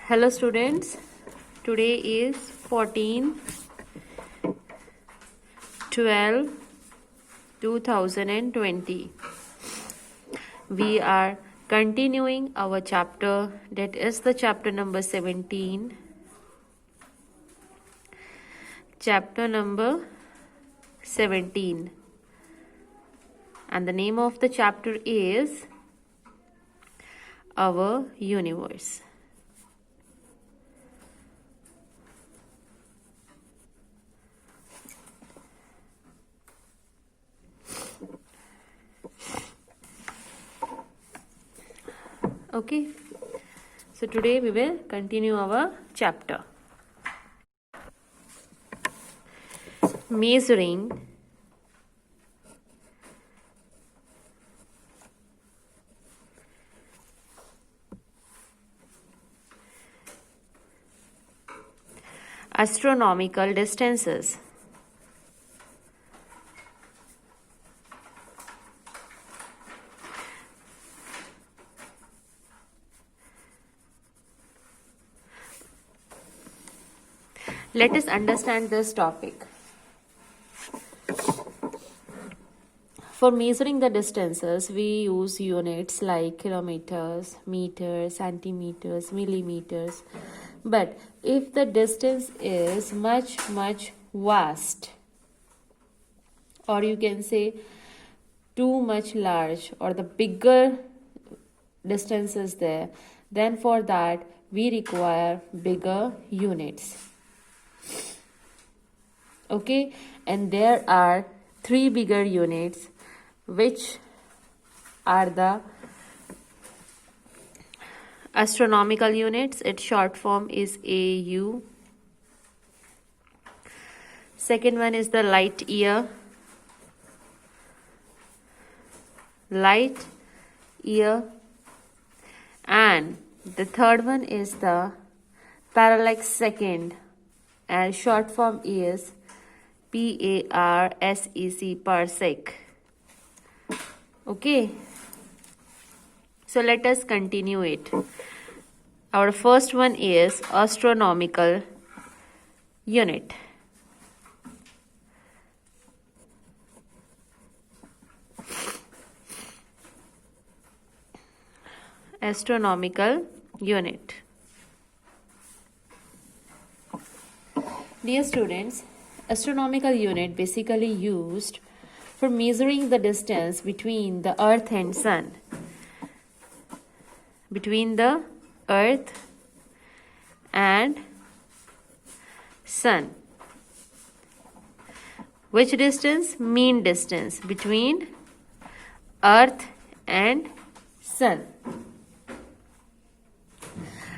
Hello students, today is 14/12/2020. We are continuing our chapter, that is the chapter number 17. Chapter number 17. And the name of the chapter is Our Universe. Okay, so today we will continue our chapter. Measuring astronomical distances. Let us understand this topic. For measuring the distances, we use units like kilometers, meters, centimeters, millimeters. But if the distance is much vast, or you can say too much large, or the bigger distance is there, then for that we require bigger units. Okay, and there are three bigger units, which are the astronomical units. Its short form is AU. Second one is the light year. And the third one is the parallax second, and short form is PARSEC, parsec. Okay, so let us continue it. Our first one is astronomical unit. Astronomical unit. Dear students, astronomical unit basically used for measuring the distance between the earth and sun. Between the earth and sun. Which distance? Mean distance between earth and sun.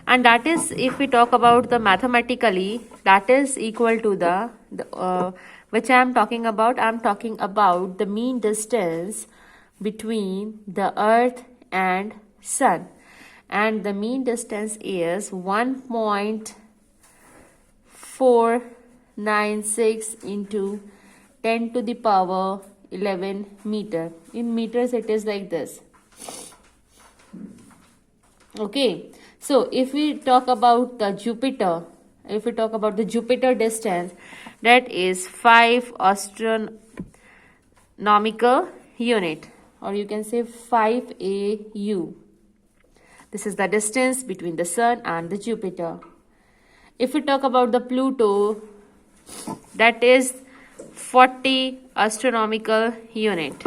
And that is, if we talk about the mathematically, that is equal to the which I am talking about the mean distance between the earth and sun. And the mean distance is 1.496 into 10 to the power 11 meter. In meters it is like this. Okay, so if we talk about the Jupiter, distance, that is 5 astronomical unit, or you can say 5 AU. This is the distance between the sun and the Jupiter. If we talk about the Pluto, that is 40 astronomical unit.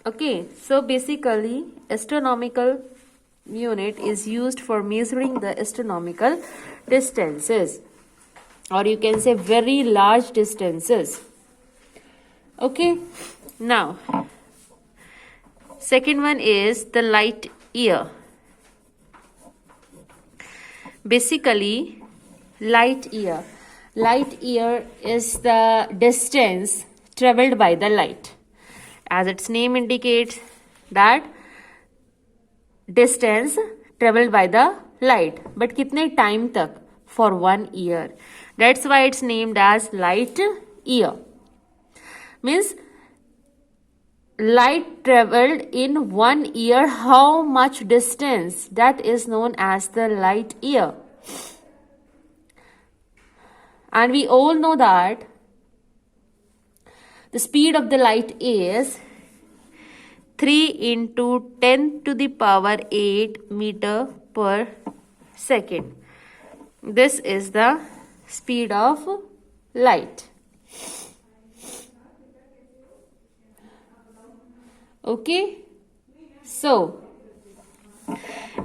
Okay, so basically astronomical unit is used for measuring the astronomical distances, or you can say very large distances. Okay, now second one is the light year. Basically, light year is the distance traveled by the light. As its name indicates, that distance traveled by the light. But kitne time tak? For 1 year. That's why it's named as light year. Means light traveled in 1 year, how much distance? That is known as the light year. And we all know that the speed of the light is 3 into 10 to the power 8 meter per second. This is the speed of light. Okay, so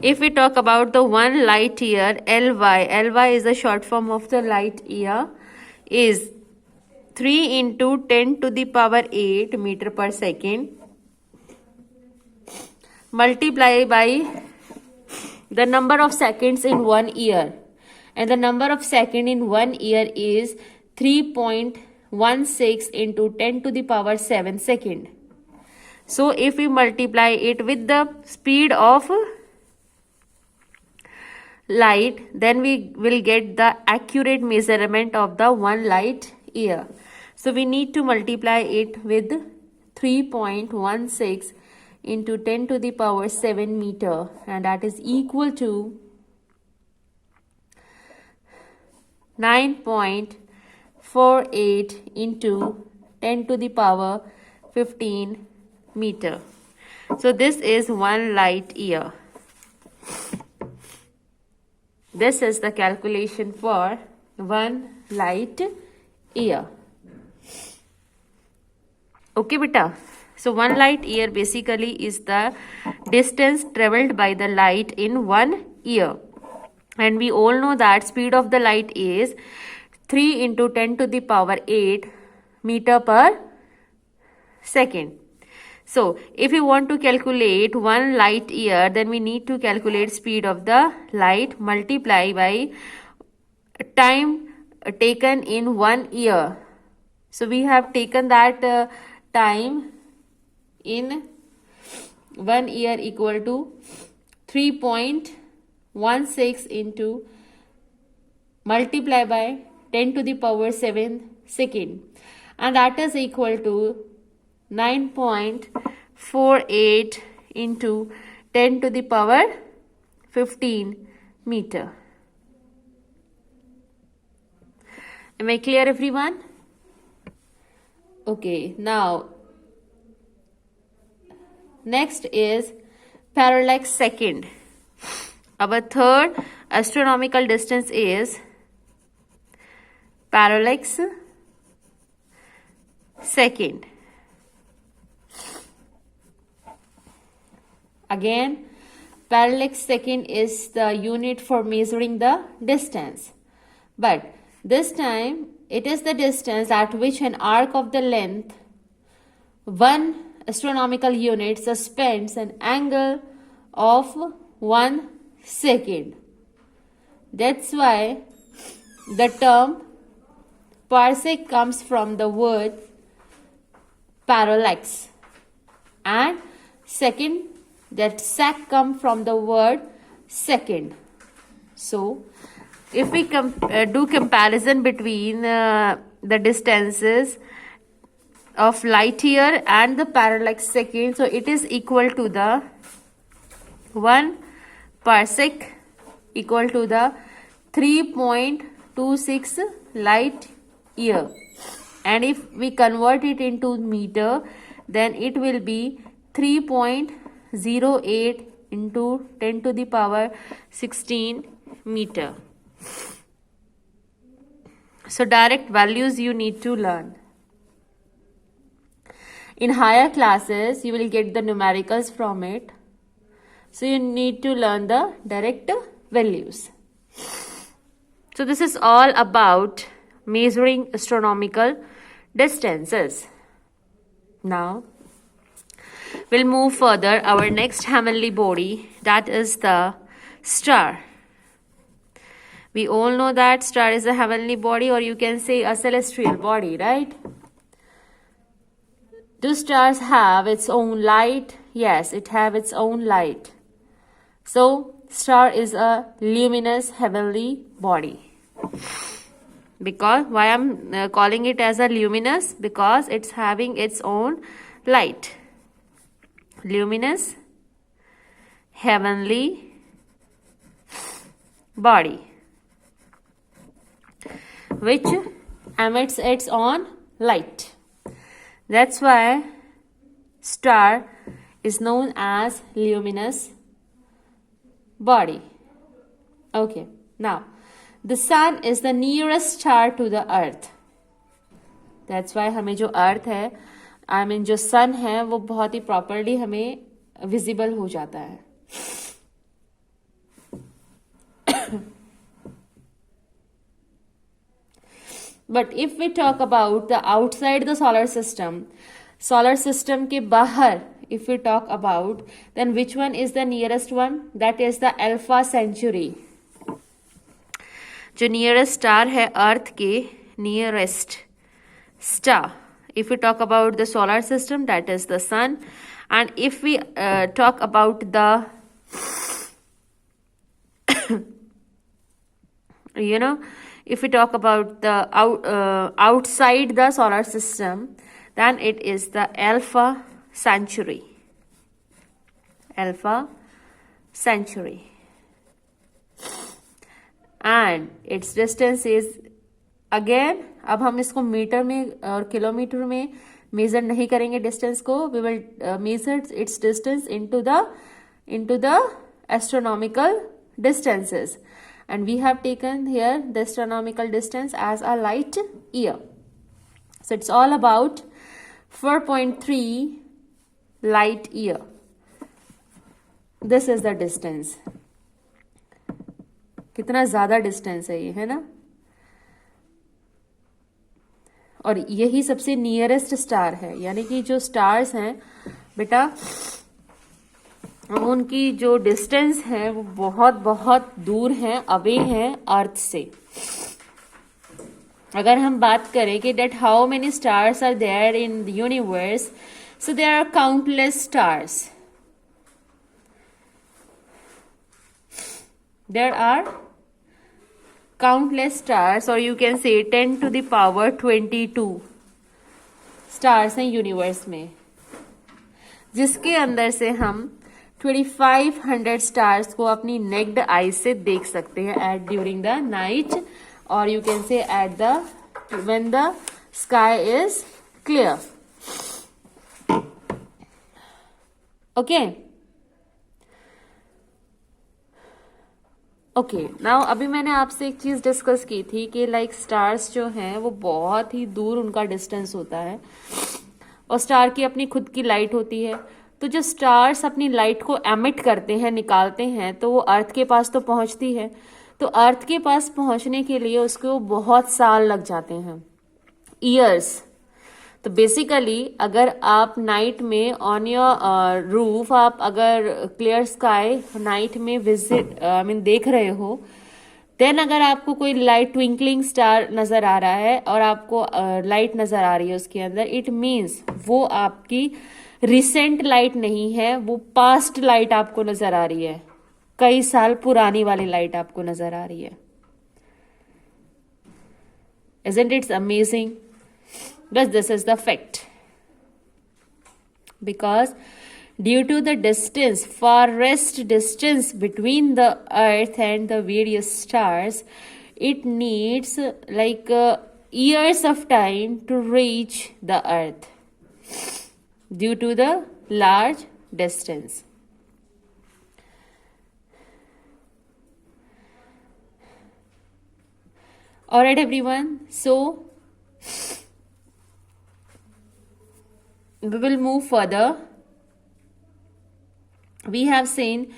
if we talk about the 1 light year, Ly is a short form of the light year, is 3 into 10 to the power 8 meter per second, multiply by the number of seconds in 1 year. And the number of second in 1 year is 3.16 into 10 to the power 7 second. So if we multiply it with the speed of light, then we will get the accurate measurement of the 1 light year. So we need to multiply it with 3.16 into 10 to the power 7 meter, and that is equal to 9.48 into 10 to the power 15 meter. So this is 1 light year. This is the calculation for 1 light year. Okay, beta. So 1 light year basically is the distance traveled by the light in 1 year. And we all know that speed of the light is 3 into 10 to the power 8 meter per second. So if we want to calculate 1 light year, then we need to calculate speed of the light multiply by time taken in 1 year. So we have taken that time in 1 year equal to 3.16 into multiply by 10 to the power 7 second, and that is equal to 9.48 into 10 to the power 15 meter. Am I clear, everyone? Okay, now next is parallax second. Our third astronomical distance is parallax second. Again, parallax second is the unit for measuring the distance. But this time, it is the distance at which an arc of the length 1 astronomical unit suspends an angle of 1 second. That's why the term parsec comes from the word parallax, and second, that sec come from the word second. So if we do comparison between the distances of light year and the parallax second, so it is equal to the 1 parsec equal to the 3.26 light year, and if we convert it into meter, then it will be 3.08 into 10 to the power 16 meter. So direct values you need to learn. In higher classes, you will get the numericals from it. So you need to learn the direct values. So this is all about measuring astronomical distances. Now, we'll move further. Our next heavenly body, that is the star. We all know that star is a heavenly body, or you can say a celestial body, right? Do stars have its own light? Yes, it have its own light. So, star is a luminous heavenly body. Because why I'm calling it as a luminous? Because it's having its own light. luminous heavenly body which emits its own light. That's why star is known as luminous body. Okay, now the sun is the nearest star to the earth. That's why हमें जो अर्थ है, I mean जो सन है, वो बहुत ही properly हमें visible हो जाता है. But if we talk about the outside the solar system के बाहर, if we talk about, then which one is the nearest one? That is the Alpha Centauri. जो nearest star है अर्थ के, nearest star. If we talk about the solar system, that is the sun. And if we talk about the if we talk about the outside the solar system, then it is the Alpha Centauri. Alpha Centauri. And its distance is, again, अब हम इसको metre में और kilometre में major नहीं करेंगे distance को. We will measure its distance into the astronomical distances. And we have taken here the astronomical distance as a light year. So it's all about 4.3 light year. This is the distance. कितना ज़्यादा distance है ये, है ना. और यही सबसे nearest star है, यानी कि जो स्टार्स हैं बेटा, उनकी जो डिस्टेंस है वो बहुत बहुत दूर है, अवे है अर्थ से. अगर हम बात करें कि that how many stars are there in the universe, so there are countless stars. There are countless stars, or you can say 10 to the power 22 stars हैं यूनिवर्स में, जिसके अंदर से हम 2500 स्टार्स को अपनी नेक्ड आई से देख सकते हैं एट ड्यूरिंग द नाइट, और you can say at the when the sky is clear. Okay okay now अभी मैंने आपसे एक चीज डिस्कस की थी कि लाइक स्टार्स जो हैं वो बहुत ही दूर उनका डिस्टेंस होता है, और स्टार की अपनी खुद की लाइट होती है. तो जो स्टार्स अपनी लाइट को एमिट करते हैं, निकालते हैं, तो वो अर्थ के पास तो पहुंचती है. तो अर्थ के पास पहुंचने के लिए उसको बहुत साल लग जाते हैं, ईयर्स. तो बेसिकली अगर आप नाइट में ऑन योर रूफ, आप अगर क्लियर स्काई नाइट में विजिट देख रहे हो, देन अगर आपको कोई लाइट ट्विंकलिंग स्टार नजर आ रहा है और आपको लाइट नजर आ रही है उसके अंदर, इट मीन्स वो आपकी रिसेंट लाइट नहीं है, वो पास्ट लाइट आपको नजर आ रही है, कई साल पुरानी वाली लाइट आपको नजर आ रही है. Isn't it amazing? But this is the fact. Because due to the distance, farthest distance between the earth and the various stars, it needs like years of time to reach the earth due to the large distance. Alright everyone, so we will move further. We have seen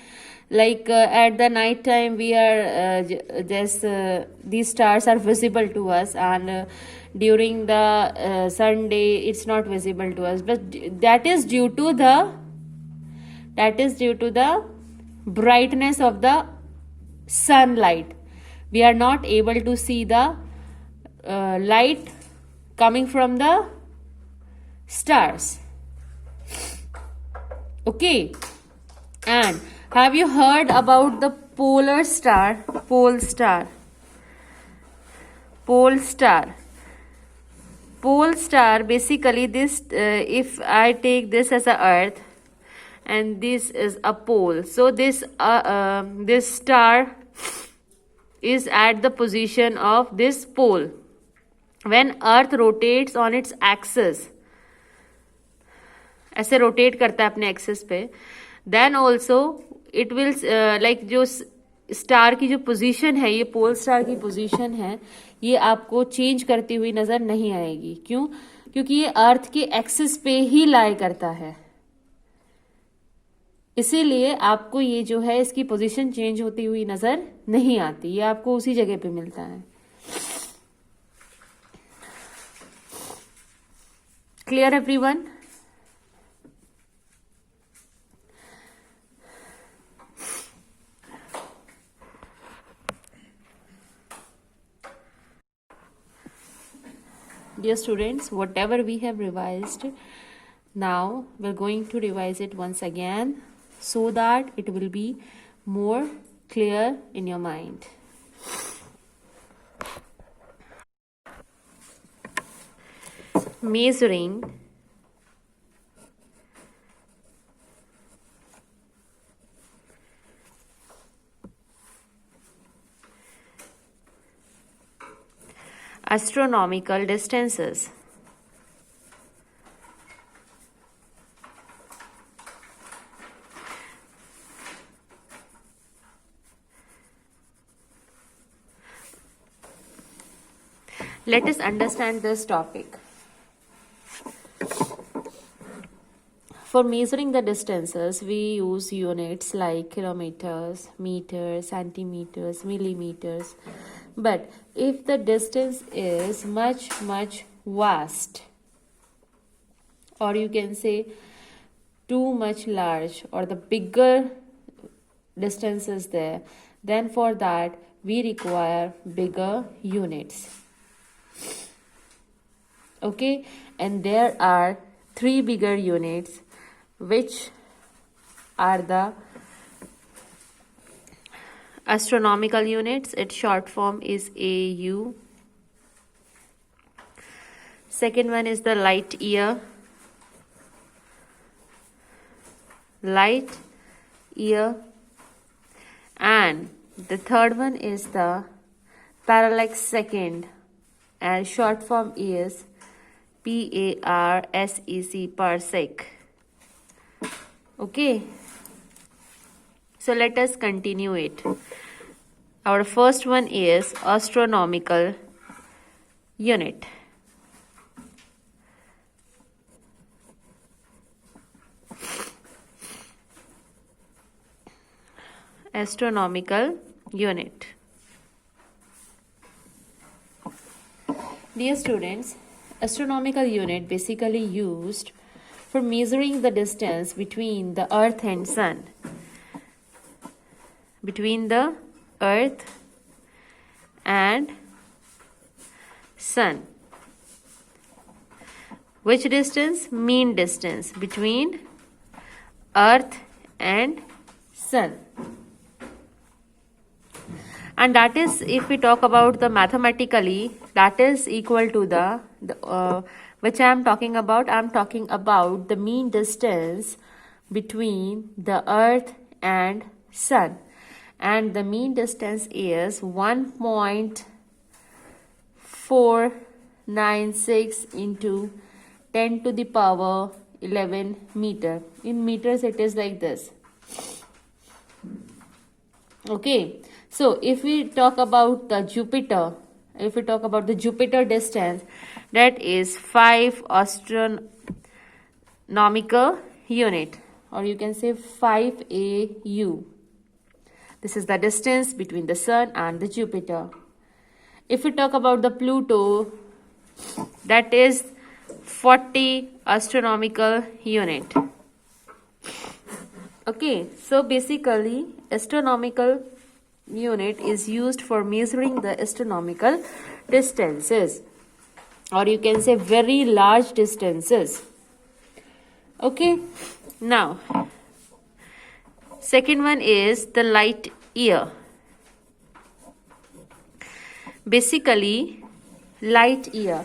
like at the night time we are these stars are visible to us, and during the Sunday it's not visible to us, but that is due to the brightness of the sunlight. We are not able to see the light coming from the stars. Okay, and have you heard about the pole star? Pole star basically this if I take this as a earth, and this is a pole. So this star is at the position of this pole. When Earth rotates on its axis, ऐसे rotate करता है अपने axis पे, then also it will like जो star की जो position है, ये पोल स्टार की पोजीशन है, ये आपको चेंज करती हुई नजर नहीं आएगी. क्यों? क्योंकि ये अर्थ के एक्सिस पे ही लाई करता है, इसीलिए आपको ये जो है इसकी पोजीशन चेंज होती हुई नजर नहीं आती, ये आपको उसी जगह पे मिलता है. Clear everyone? Dear students, whatever we have revised, now we're going to revise it once again so that it will be more clear in your mind. Measuring astronomical distances. Let us understand this topic. For measuring the distances, we use units like kilometers, meters, centimeters, millimeters. But if the distance is much vast, or you can say too much large, or the bigger distance is there, then for that we require bigger units. Okay, and there are 3 bigger units, which are the astronomical units. Its short form is AU. Second one is the light year. And the third one is the parallax second, and short form is PARSEC, parsec. Okay, so let us continue it. Our first one is astronomical unit. Astronomical unit. Dear students, astronomical unit basically used for measuring the distance between the Earth and Sun. Between the Earth and Sun. Which distance? Mean distance between Earth and Sun. And that is, if we talk about the mathematically, that is equal to the which I am talking about. I am talking about the mean distance between the Earth and Sun. And the mean distance is 1.496 into 10 to the power 11 meter. In meters it is like this. Okay, so if we talk about the Jupiter, distance, that is 5 astronomical unit, or you can say 5 AU. This is the distance between the Sun and the Jupiter. If we talk about the Pluto, that is 40 astronomical unit. Okay, so basically astronomical unit is used for measuring the astronomical distances, or you can say very large distances. Okay, now second one is the light year. Basically, light year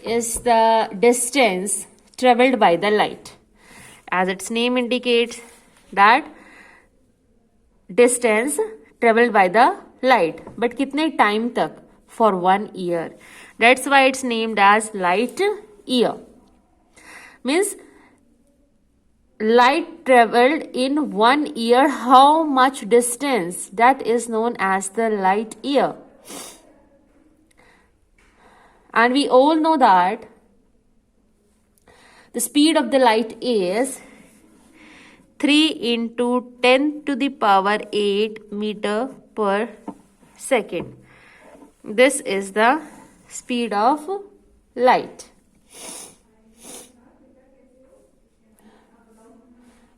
is the distance traveled by the light. as its name indicates, that distance traveled by the light. But कितने time तक? For 1 year. That's why it's named as light year. Means light traveled in 1 year. How much distance? That is known as the light year. And we all know that the speed of the light is 3 into 10 to the power 8 meter per second. This is the speed of light.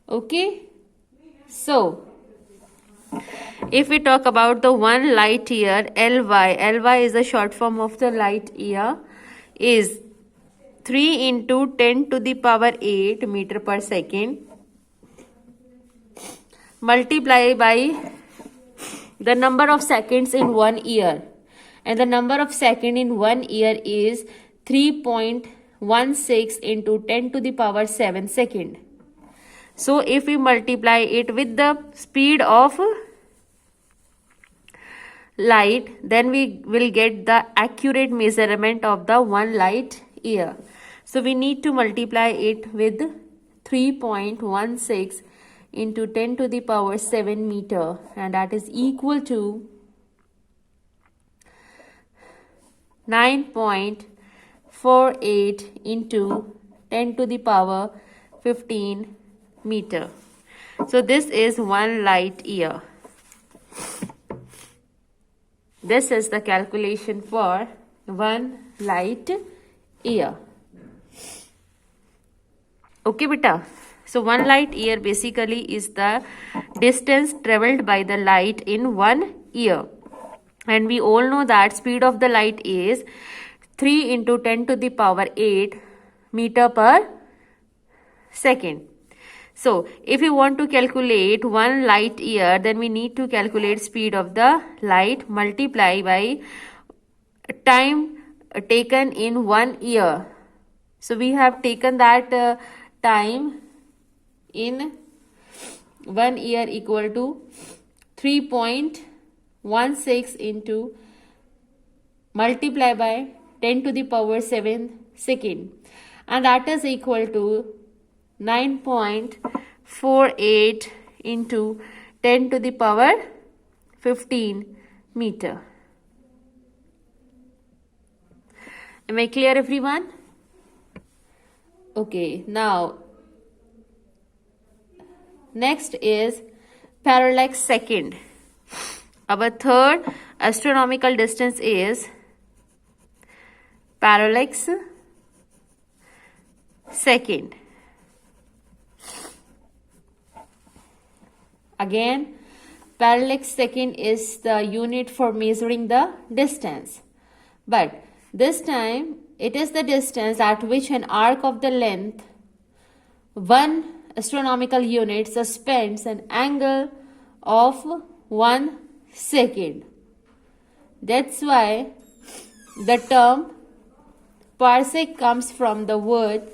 Okay. So, if we talk about the 1 light year, Ly is the short form of the light year, is 3 into 10 to the power 8 meter per second, multiply by the number of seconds in 1 year. And the number of seconds in 1 year is 3.16 into 10 to the power 7 second. So if we multiply it with the speed of light, then we will get the accurate measurement of the 1 light year. So we need to multiply it with 3.16 into 10 to the power 7 meter, and that is equal to 9.48 into 10 to the power 15 meter. So this is 1 light year. This is the calculation for 1 light year. Okay, beta. So 1 light year basically is the distance traveled by the light in 1 year. And we all know that speed of the light is 3 into 10 to the power 8 meter per second. So if we want to calculate 1 light year, then we need to calculate speed of the light multiply by time taken in 1 year. So we have taken that time in 1 year equal to 3.16 into multiply by 10 to the power 7 second, and that is equal to 9.48 into 10 to the power 15 meter. Am I clear, everyone? Okay, now next is parallax second. Our third astronomical distance is parallax second. Again, parallax second is the unit for measuring the distance, but this time it is the distance at which an arc of the length 1 astronomical unit suspends an angle of 1 second. That's why the term parsec comes from the word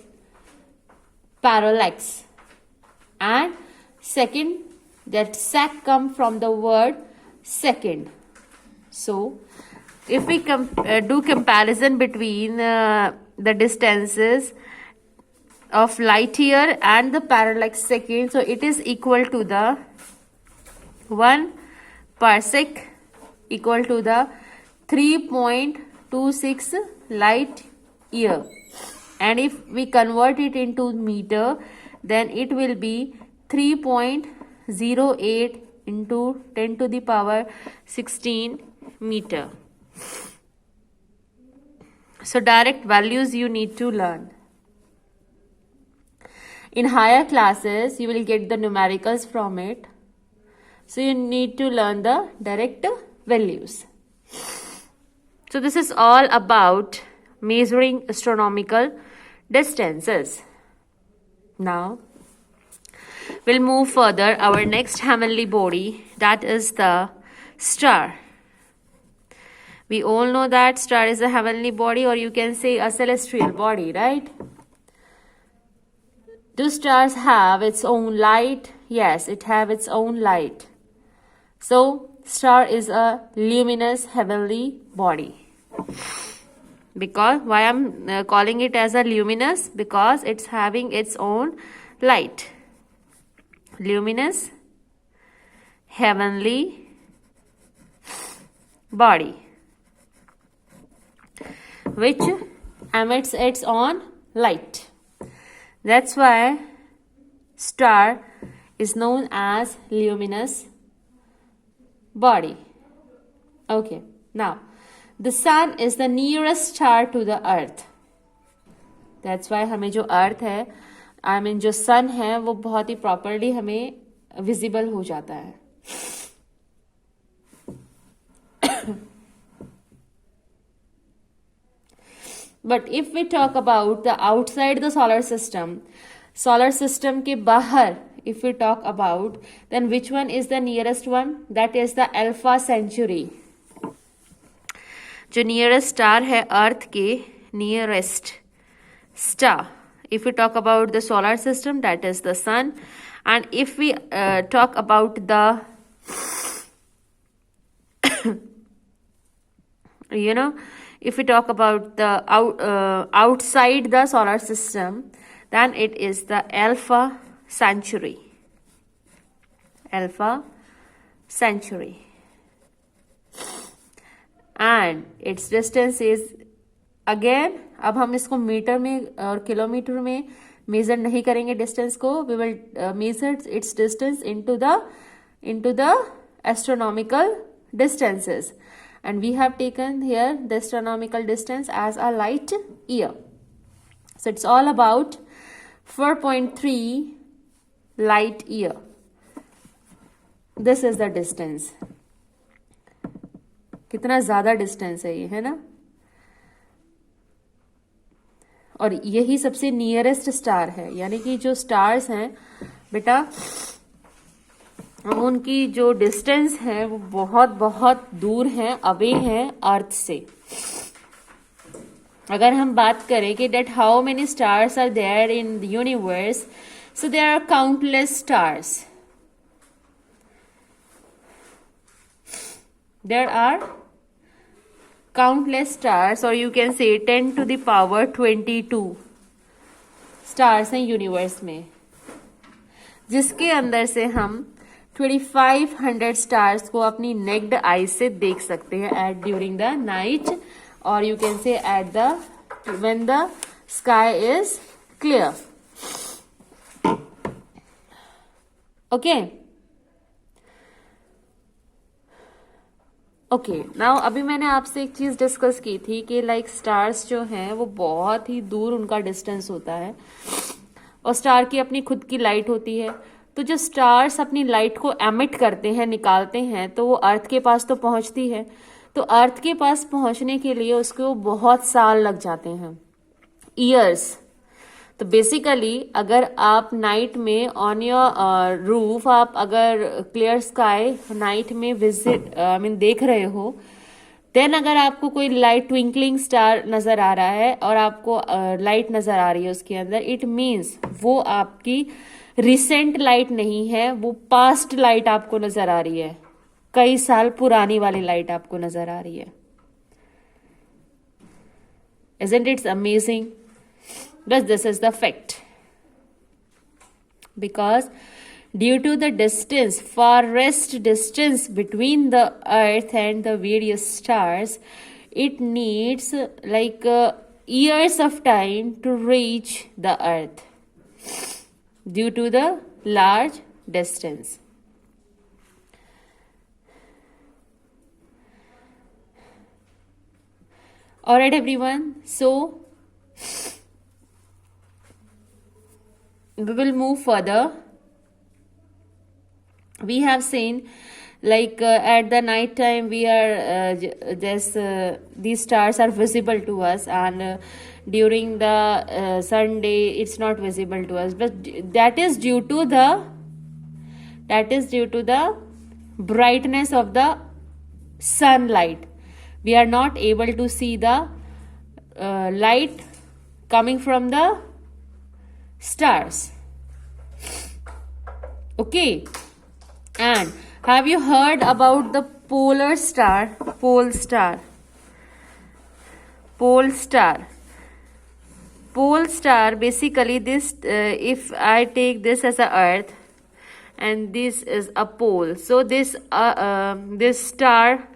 parallax, and second, that sec come from the word second. So if we do comparison between the distances of light year and the parallax second, so it is equal to the 1 parsec equal to the 3.26 light year, and if we convert it into meter, then it will be 3.08 into 10 to the power 16 meter. So direct values you need to learn. In higher classes, you will get the numericals from it. So you need to learn the direct values. So this is all about measuring astronomical distances. Now, we'll move further. Our next heavenly body, that is the star. We all know that star is a heavenly body, or you can say a celestial body, right? Do stars have its own light? Yes, it have its own light. So, star is a luminous heavenly body. Because, why I'm calling it as a luminous? Because it's having its own light. Luminous heavenly body, which emits its own light. That's why star is known as luminous body. Okay, now the sun is the nearest star to the earth. That's why हमें जो अर्थ है, जो सन है, वो बहुत ही properly हमें visible हो जाता है. But if we talk about the outside the solar system के बाहर, if we talk about, then which one is the nearest one? That is the Alpha Centauri. जो nearest star है अर्थ के, nearest star. If we talk about the solar system, that is the sun. And if we talk about the if we talk about the outside the solar system, then it is the Alpha Centauri. Alpha Centauri. And its distance is, again, अब हम इसको metre में और kilometre में major नहीं करेंगे distance को. We will measure its distance into the astronomical distances. And we have taken here the astronomical distance as a light year. So it's all about 4.3 light year. This is the distance. कितना ज़्यादा distance है ये, है ना? और यही सबसे nearest star है, यानी कि जो स्टार्स हैं बेटा, उनकी जो डिस्टेंस है वो बहुत बहुत दूर है, अवे है अर्थ से. अगर हम बात करें कि that how many stars are there in the universe, so there are countless stars. There are countless stars, or you can say 10 to the power 22 stars हैं यूनिवर्स में, जिसके अंदर से हम 2500 स्टार्स को अपनी नेक्ड आई से देख सकते हैं एट ड्यूरिंग द नाइट, और you can say at the when the sky is clear. Okay okay now अभी मैंने आपसे एक चीज डिस्कस की थी कि लाइक स्टार्स जो हैं वो बहुत ही दूर उनका डिस्टेंस होता है, और स्टार की अपनी खुद की लाइट होती है. तो जो स्टार्स अपनी लाइट को एमिट करते हैं, निकालते हैं, तो वो अर्थ के पास तो पहुंचती है. तो अर्थ के पास पहुंचने के लिए उसको बहुत साल लग जाते हैं, ईयर्स. तो बेसिकली अगर आप नाइट में ऑन योर रूफ, आप अगर क्लियर स्काई नाइट में विजिट देख रहे हो, देन अगर आपको कोई लाइट ट्विंकलिंग स्टार नजर आ रहा है और आपको लाइट नजर आ रही है उसके अंदर, इट मीन्स वो आपकी रिसेंट लाइट नहीं है, वो पास्ट लाइट आपको नजर आ रही है, कई साल पुरानी वाली लाइट आपको नजर आ रही है. Isn't it amazing? But this is the fact. Because due to the distance, farthest distance between the earth and the various stars, it needs like years of time to reach the earth due to the large distance. Alright everyone, so we will move further. We have seen like at the night time we are these stars are visible to us, and during the Sunday it's not visible to us, but that is due to the brightness of the sunlight. We are not able to see the light coming from the stars. Okay. And have you heard about the polar star? Pole star. Pole star. Pole star, basically this, if I take this as a earth and this is a pole, so this star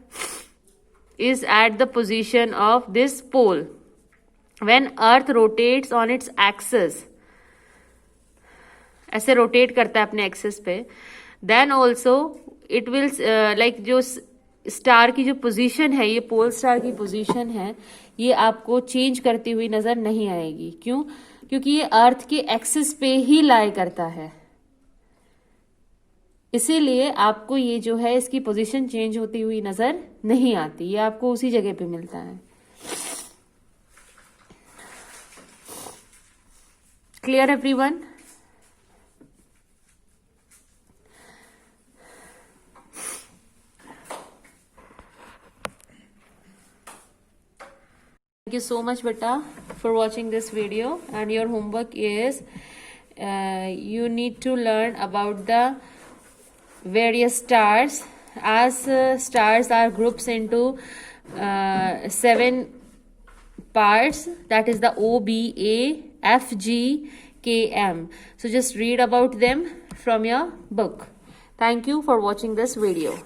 is at the position of this pole. When earth rotates on its axis, ऐसे rotate करता है अपने axis पे, then also it will like जो star की जो position है, ये पोल स्टार की पोजीशन है, ये आपको चेंज करती हुई नजर नहीं आएगी. क्यों? क्योंकि ये अर्थ के एक्सिस पे ही लाई करता है, इसीलिए आपको ये जो है इसकी पोजीशन चेंज होती हुई नजर नहीं आती, ये आपको उसी जगह पे मिलता है. Clear everyone? Thank you so much, beta, for watching this video. And your homework is you need to learn about the various stars, as stars are groups into 7 parts, that is the O, B, A, F, G, K, M. So just read about them from your book. Thank you for watching this video.